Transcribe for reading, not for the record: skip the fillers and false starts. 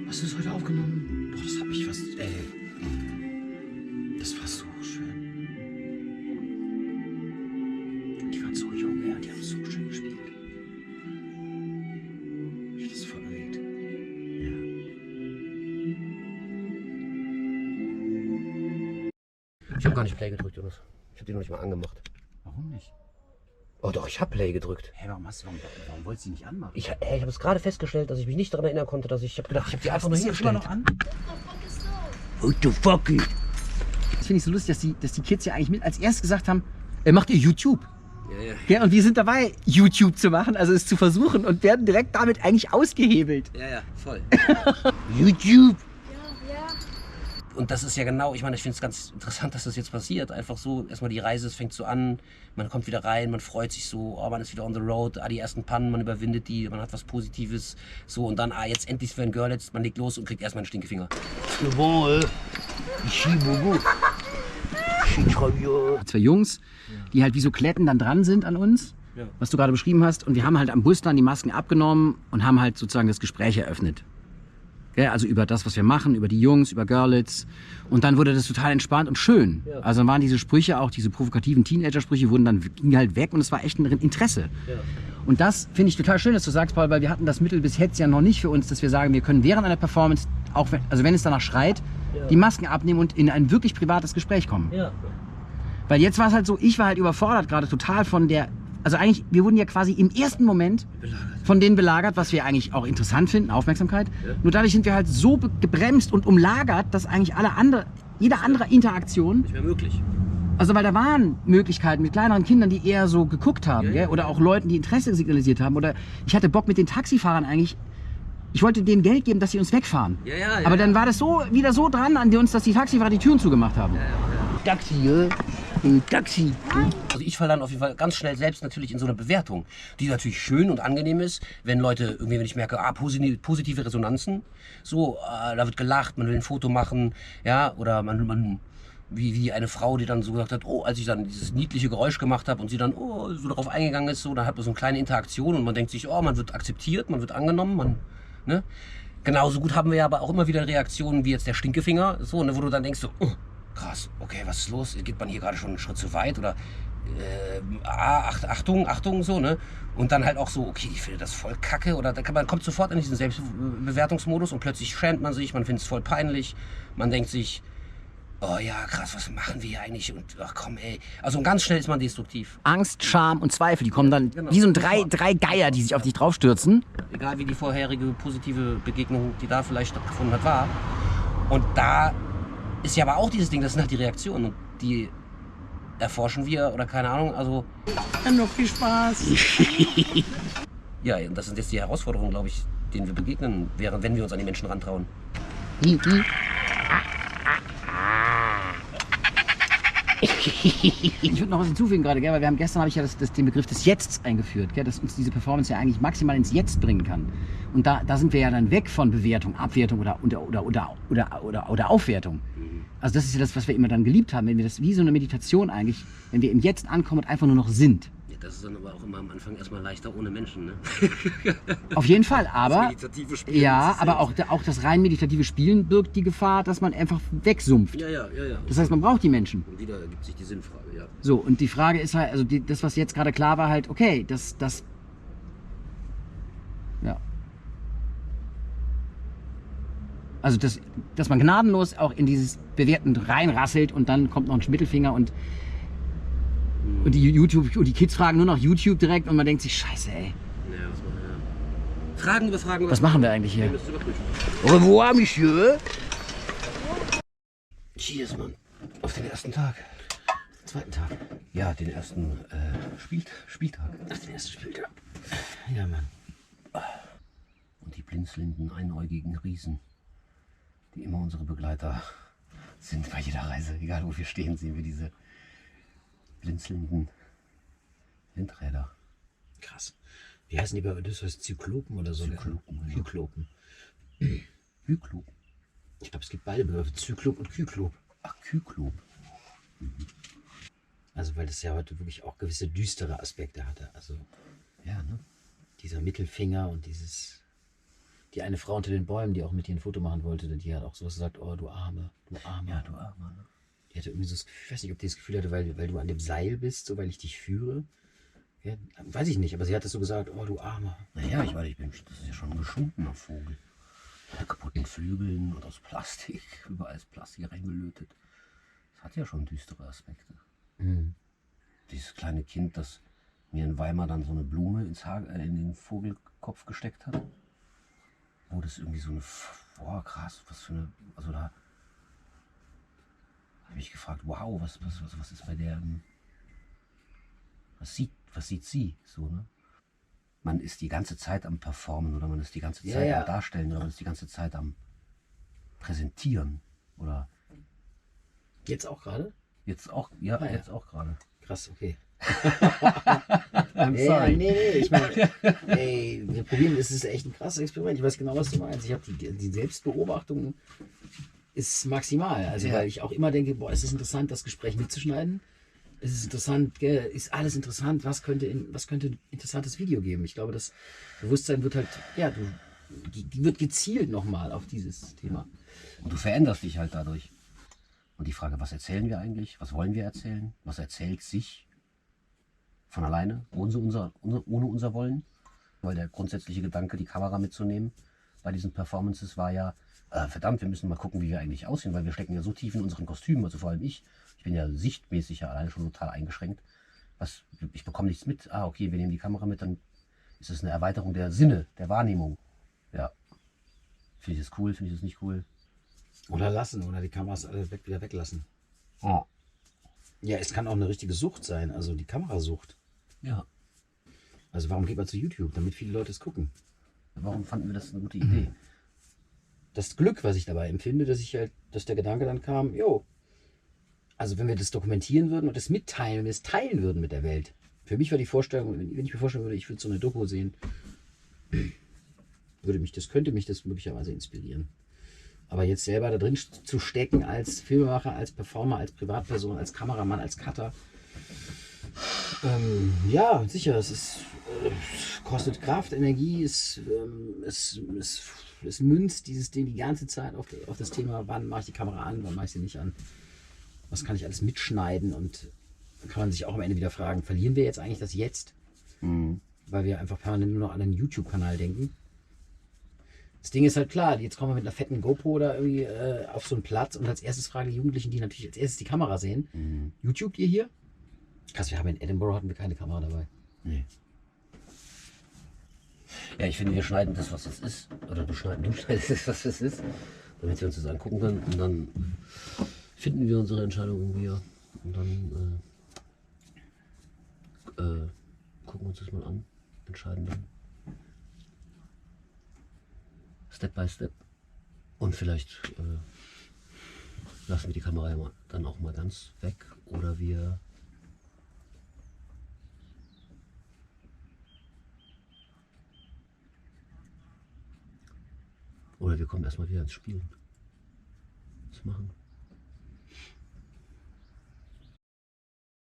Hast du das heute aufgenommen? Boah, das hat mich was... Das war so schön. Die waren so jung, ja, die haben so schön gespielt. Ich hab das voll bewegt. Ja. Ich habe gar nicht Play gedrückt, Jonas. Ich habe die noch nicht mal angemacht. Warum nicht? Oh doch, ich habe Play gedrückt. Hä, warum wolltest du die nicht anmachen? Ich habe es gerade festgestellt, dass ich mich nicht daran erinnern konnte, dass ich habe gedacht, ich habe die einfach nur hingestellt. noch an? What the fuck? Das finde ich so lustig, dass die Kids ja eigentlich mit als erstes gesagt haben, macht ihr YouTube? Ja. Ja, und wir sind dabei, YouTube zu machen, also es zu versuchen und werden direkt damit eigentlich ausgehebelt. Ja, voll. YouTube. Ja. Und das ist ja genau, ich meine, ich finde es ganz interessant, dass das jetzt passiert. Einfach so, erstmal die Reise, es fängt so an, man kommt wieder rein, man freut sich so, oh, man ist wieder on the road, die ersten Pannen, man überwindet die, man hat was Positives, so und dann, jetzt endlich für ein Girl, jetzt, man legt los und kriegt erstmal einen Stinkefinger. Zwei Jungs, die halt wie so Kletten dann dran sind an uns, was du gerade beschrieben hast, und wir haben halt am Bus dann die Masken abgenommen und haben halt sozusagen das Gespräch eröffnet. Ja, also über das, was wir machen, über die Jungs, über Görlitz. Und dann wurde das total entspannt und schön. Ja. Also dann waren diese Sprüche, auch diese provokativen Teenager-Sprüche, gingen halt weg und es war echt ein Interesse. Ja. Und das finde ich total schön, dass du sagst, Paul, weil wir hatten das Mittel bis jetzt ja noch nicht für uns, dass wir sagen, wir können während einer Performance, auch wenn es danach schreit, die Masken abnehmen und in ein wirklich privates Gespräch kommen. Ja. Weil jetzt war es halt so, ich war halt überfordert gerade total von der, also eigentlich, wir wurden ja quasi im ersten Moment von denen belagert, was wir eigentlich auch interessant finden, Aufmerksamkeit. Ja. Nur dadurch sind wir halt so gebremst und umlagert, dass eigentlich jede andere Interaktion nicht mehr möglich. Also weil da waren Möglichkeiten mit kleineren Kindern, die eher so geguckt haben, ja. Oder auch Leuten, die Interesse signalisiert haben. Oder ich hatte Bock mit den Taxifahrern eigentlich. Ich wollte denen Geld geben, dass sie uns wegfahren. Ja, aber dann war das wieder so dran an uns, dass die Taxifahrer die Türen zugemacht haben. Taxi, Taxi. Also ich falle dann auf jeden Fall ganz schnell selbst natürlich in so eine Bewertung, die natürlich schön und angenehm ist, wenn Leute irgendwie, wenn ich merke, positive Resonanzen, so, da wird gelacht, man will ein Foto machen, ja, oder man wie eine Frau, die dann so gesagt hat, oh, als ich dann dieses niedliche Geräusch gemacht habe und sie dann, oh, so darauf eingegangen ist, so, dann hat man so eine kleine Interaktion und man denkt sich, oh, man wird akzeptiert, man wird angenommen, ne? Genauso gut haben wir ja aber auch immer wieder Reaktionen wie jetzt der Stinkefinger, so, ne, wo du dann denkst so, oh, krass, okay, was ist los? Geht man hier gerade schon einen Schritt zu weit oder Achtung, so, ne? Und dann halt auch so, okay, ich finde das voll kacke oder man kommt sofort in diesen Selbstbewertungsmodus und plötzlich schämt man sich, man findet es voll peinlich, man denkt sich, oh ja, krass, was machen wir hier eigentlich? Und ach komm, ey. Also ganz schnell ist man destruktiv. Angst, Scham und Zweifel, die kommen dann wie so drei Geier, die sich auf dich draufstürzen. Egal wie die vorherige positive Begegnung, die da vielleicht stattgefunden hat, war. Und da ist ja aber auch dieses Ding, das sind halt die Reaktionen. Und die erforschen wir oder keine Ahnung, also... Ja, noch viel Spaß. Ja, und das sind jetzt die Herausforderungen, glaube ich, denen wir begegnen, wenn wir uns an die Menschen rantrauen. Ich würde noch was hinzufügen gerade, weil wir haben gestern, habe ich ja den Begriff des Jetzts eingeführt, gell, dass uns diese Performance ja eigentlich maximal ins Jetzt bringen kann. Und da sind wir ja dann weg von Bewertung, Abwertung oder Aufwertung. Also das ist ja das, was wir immer dann geliebt haben, wenn wir das wie so eine Meditation eigentlich, wenn wir im Jetzt ankommen und einfach nur noch sind. Ja, das ist dann aber auch immer am Anfang erstmal leichter ohne Menschen, ne? Auf jeden Fall, aber das meditative Spielen, ja, aber auch das rein meditative Spielen birgt die Gefahr, dass man einfach wegsumpft. Ja. Das heißt, man braucht die Menschen. Und wieder ergibt sich die Sinnfrage, ja. So, und die Frage ist halt, also das, was jetzt gerade klar war, halt, okay, ja. Also, dass man gnadenlos auch in dieses Bewerten reinrasselt und dann kommt noch ein Mittelfinger und die Kids fragen nur noch YouTube direkt und man denkt sich, scheiße, ey. Ja, Fragen über Fragen. Was machen wir eigentlich hier? Au revoir, Monsieur. Cheers, Mann. Auf den ersten Tag. Zweiten Tag. Ja, den ersten Spieltag. Ach, den ersten Spieltag. Ja, Mann. Und die blinzelnden, einäugigen Riesen, die immer unsere Begleiter sind bei jeder Reise. Egal wo wir stehen, sehen wir diese blinzelnden Windräder. Krass. Wie heißen die bei Odysseus? Zyklopen oder so? Zyklopen. Ja. Kyklopen. Kyklop. Ich glaube, es gibt beide Begriffe, Zyklop und Kyklop. Ach, Kyklop. Also weil das ja heute wirklich auch gewisse düstere Aspekte hatte. Also Ja, ne? dieser Mittelfinger und die eine Frau unter den Bäumen, die auch mit dir ein Foto machen wollte, die hat auch sowas gesagt, oh du Arme, du Arme. Ja, du Armer, ne? Die hatte irgendwie so das Gefühl, ich weiß nicht, ob die das Gefühl hatte, weil du an dem Seil bist, so weil ich dich führe. Ja, weiß ich nicht, aber sie hat das so gesagt, oh du Armer. Naja, das ist ja schon ein geschundener Vogel. Mit kaputten Flügeln und aus Plastik. Überall ist Plastik reingelötet. Das hat ja schon düstere Aspekte. Mhm. Dieses kleine Kind, das mir in Weimar dann so eine Blume in den Vogelkopf gesteckt hat. Wo das irgendwie so eine, boah krass, was für eine, also da habe ich mich gefragt, wow, was ist bei der, was sieht sie so, ne? Man ist die ganze Zeit am Performen oder man ist die ganze Zeit Ja. am Darstellen oder man ist die ganze Zeit am Präsentieren oder Jetzt auch gerade? jetzt auch, ja, Ah, ja. jetzt auch gerade. Krass, okay. I'm Ja, sorry. nee, ich meine, ey, wir probieren, es ist echt ein krasses Experiment. Ich weiß genau, was du meinst. Ich habe die Selbstbeobachtung ist maximal. Also Ja. weil ich auch immer denke, boah, es ist interessant, das Gespräch mitzuschneiden. Es ist interessant, gell, ist alles interessant, was könnte ein interessantes Video geben? Ich glaube, das Bewusstsein wird halt, ja, die wird gezielt nochmal auf dieses Thema. Und du veränderst dich halt dadurch. Und die Frage, was erzählen wir eigentlich? Was wollen wir erzählen? Was erzählt sich von alleine, ohne unser Wollen? Weil der grundsätzliche Gedanke, die Kamera mitzunehmen bei diesen Performances war ja, verdammt, wir müssen mal gucken, wie wir eigentlich aussehen, weil wir stecken ja so tief in unseren Kostümen, also vor allem ich. Ich bin ja sichtmäßig ja alleine schon total eingeschränkt. Ich bekomme nichts mit. Ah, okay, wir nehmen die Kamera mit, dann ist es eine Erweiterung der Sinne, der Wahrnehmung. Ja. Finde ich das cool, finde ich das nicht cool? Oder lassen, oder die Kameras alle wieder weglassen. Ja. Ja, es kann auch eine richtige Sucht sein, also die Kamerasucht. Ja. Also warum geht man zu YouTube? Damit viele Leute es gucken. Warum fanden wir das eine gute Idee? Das Glück, was ich dabei empfinde, dass der Gedanke dann kam, jo, also wenn wir das dokumentieren würden und das mitteilen, wenn wir es teilen würden mit der Welt. Für mich war die Vorstellung, wenn ich mir vorstellen würde, ich würde so eine Doku sehen, könnte mich das möglicherweise inspirieren. Aber jetzt selber da drin zu stecken als Filmemacher, als Performer, als Privatperson, als Kameramann, als Cutter, ja, sicher, kostet Kraft, Energie, es münzt dieses Ding die ganze Zeit auf das Thema, wann mache ich die Kamera an, wann mache ich sie nicht an, was kann ich alles mitschneiden, und dann kann man sich auch am Ende wieder fragen, verlieren wir jetzt eigentlich das Jetzt, weil wir einfach permanent nur noch an einen YouTube-Kanal denken. Das Ding ist halt klar, jetzt kommen wir mit einer fetten GoPro da irgendwie auf so einen Platz und als erstes fragen die Jugendlichen, die natürlich als erstes die Kamera sehen, YouTube ihr hier? Krass, wir haben in Edinburgh hatten wir keine Kamera dabei. Nee. Ja, ich finde, wir schneiden das, was es ist. Oder du schneidest das, was es ist. Damit wir uns das angucken können. Und dann finden wir unsere Entscheidung irgendwie. Ja. Und dann gucken wir uns das mal an. Entscheiden dann. Step by Step. Und vielleicht lassen wir die Kamera ja dann auch mal ganz weg. Oder wir kommen erstmal wieder ins Spielen. Was machen?